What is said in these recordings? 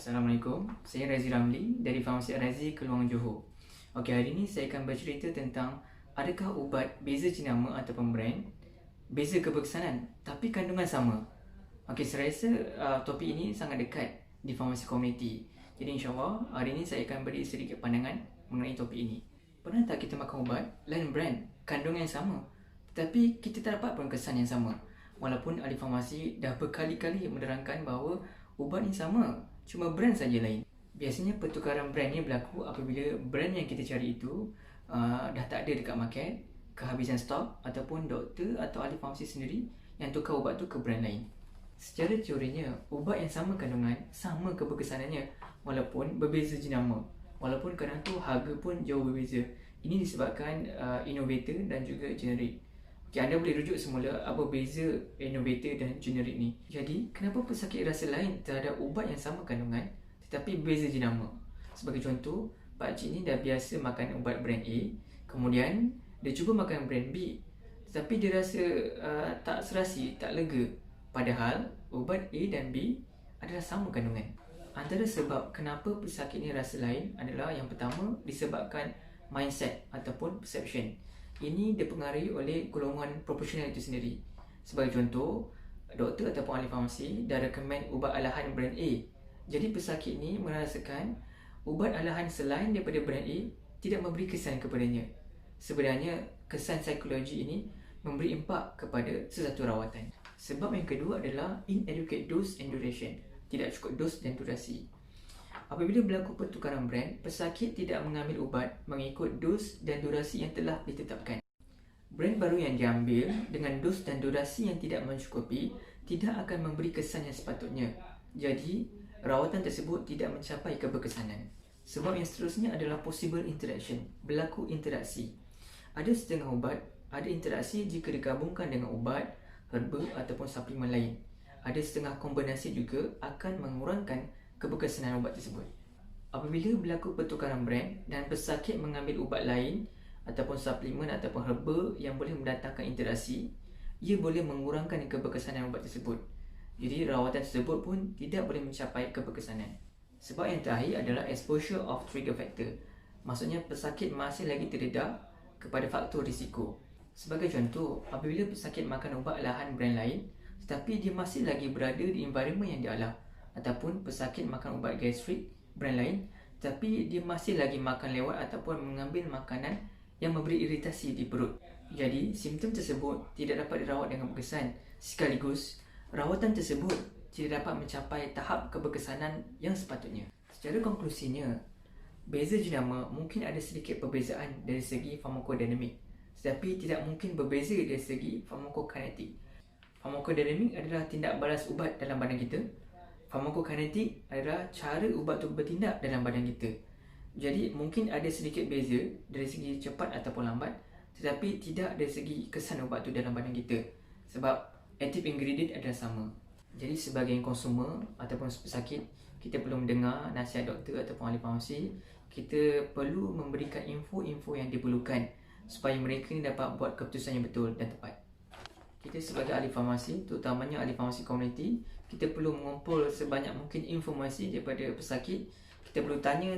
Assalamualaikum, saya Razi Ramli dari Farmasi Al-Razi, Keluang Johor. Okey, hari ini saya akan bercerita tentang adakah ubat beza jenama ataupun brand, beza keberkesanan tapi kandungan sama. Okey, saya rasa topik ini sangat dekat di farmasi komuniti. Jadi insyaAllah hari ini saya akan beri sedikit pandangan mengenai topik ini. Pernah tak kita makan ubat lain brand, kandungan yang sama, tetapi kita tak dapat pun kesan yang sama? Walaupun ahli farmasi dah berkali-kali menerangkan bahawa ubat ini sama, cuma brand saja lain. Biasanya pertukaran brand ni berlaku apabila brand yang kita cari itu dah tak ada dekat market, kehabisan stok, ataupun doktor atau ahli farmasi sendiri yang tukar ubat tu ke brand lain. Secara teorinya, ubat yang sama kandungan, sama keberkesanannya walaupun berbeza jenama. Walaupun kadang tu harga pun jauh berbeza. Ini disebabkan innovator dan juga generik. Okay, anda boleh rujuk semula apa beza innovator dan generik ni. Jadi, kenapa pesakit rasa lain terhadap ubat yang sama kandungan tetapi beza jenama? Sebagai contoh, pakcik ni dah biasa makan ubat brand A, kemudian dia cuba makan brand B, tetapi dia rasa tak serasi, tak lega. Padahal, ubat A dan B adalah sama kandungan. Antara sebab kenapa pesakit ni rasa lain adalah yang pertama disebabkan mindset ataupun perception. Ini dipengaruhi oleh golongan proporsional itu sendiri. Sebagai contoh, doktor ataupun ahli farmasi dah recommend ubat alahan brand A. Jadi pesakit ni merasakan ubat alahan selain daripada brand A tidak memberi kesan kepadanya. Sebenarnya kesan psikologi ini memberi impak kepada sesuatu rawatan. Sebab yang kedua adalah inadequate dose and duration. Tidak cukup dos dan durasi. Apabila berlaku pertukaran brand, pesakit tidak mengambil ubat mengikut dos dan durasi yang telah ditetapkan. Brand baru yang diambil dengan dos dan durasi yang tidak mencukupi tidak akan memberi kesan yang sepatutnya. Jadi, rawatan tersebut tidak mencapai keberkesanan. Sebab yang seterusnya adalah possible interaction, berlaku interaksi. Ada setengah ubat, ada interaksi jika digabungkan dengan ubat, herba ataupun suplemen lain. Ada setengah kombinasi juga akan mengurangkan keberkesanan ubat tersebut. Apabila berlaku pertukaran brand dan pesakit mengambil ubat lain ataupun suplemen ataupun herba yang boleh mendatangkan interaksi, ia boleh mengurangkan keberkesanan ubat tersebut. Jadi rawatan tersebut pun tidak boleh mencapai keberkesanan. Sebab yang terakhir adalah exposure of trigger factor. Maksudnya pesakit masih lagi terdedah kepada faktor risiko. Sebagai contoh, apabila pesakit makan ubat alahan brand lain tetapi dia masih lagi berada di environment yang dialah, ataupun pesakit makan ubat gastrik brand lain tapi dia masih lagi makan lewat ataupun mengambil makanan yang memberi iritasi di perut. Jadi, simptom tersebut tidak dapat dirawat dengan berkesan. Sekaligus, rawatan tersebut tidak dapat mencapai tahap keberkesanan yang sepatutnya. Secara konklusinya, beza jenama mungkin ada sedikit perbezaan dari segi farmakodinamik, tetapi tidak mungkin berbeza dari segi farmakokinetik. Farmakodinamik adalah tindak balas ubat dalam badan kita. Farmakokinetik adalah cara ubat itu bertindak dalam badan kita. Jadi mungkin ada sedikit beza dari segi cepat ataupun lambat, tetapi tidak dari segi kesan ubat itu dalam badan kita. Sebab aktif ingredient adalah sama. Jadi sebagai konsumer ataupun pesakit, kita perlu mendengar nasihat doktor ataupun ahli farmasi. Kita perlu memberikan info-info yang diperlukan supaya mereka ni dapat buat keputusan yang betul dan tepat. Kita sebagai ahli farmasi, terutamanya ahli farmasi komuniti, kita perlu mengumpul sebanyak mungkin informasi daripada pesakit. Kita perlu tanya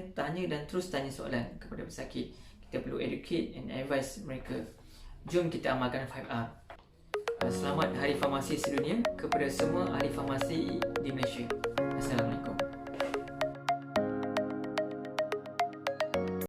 dan terus tanya soalan kepada pesakit. Kita perlu educate and advise mereka. Jom kita amalkan 5R. Selamat Hari Farmasi Sedunia kepada semua ahli farmasi di Malaysia. Assalamualaikum.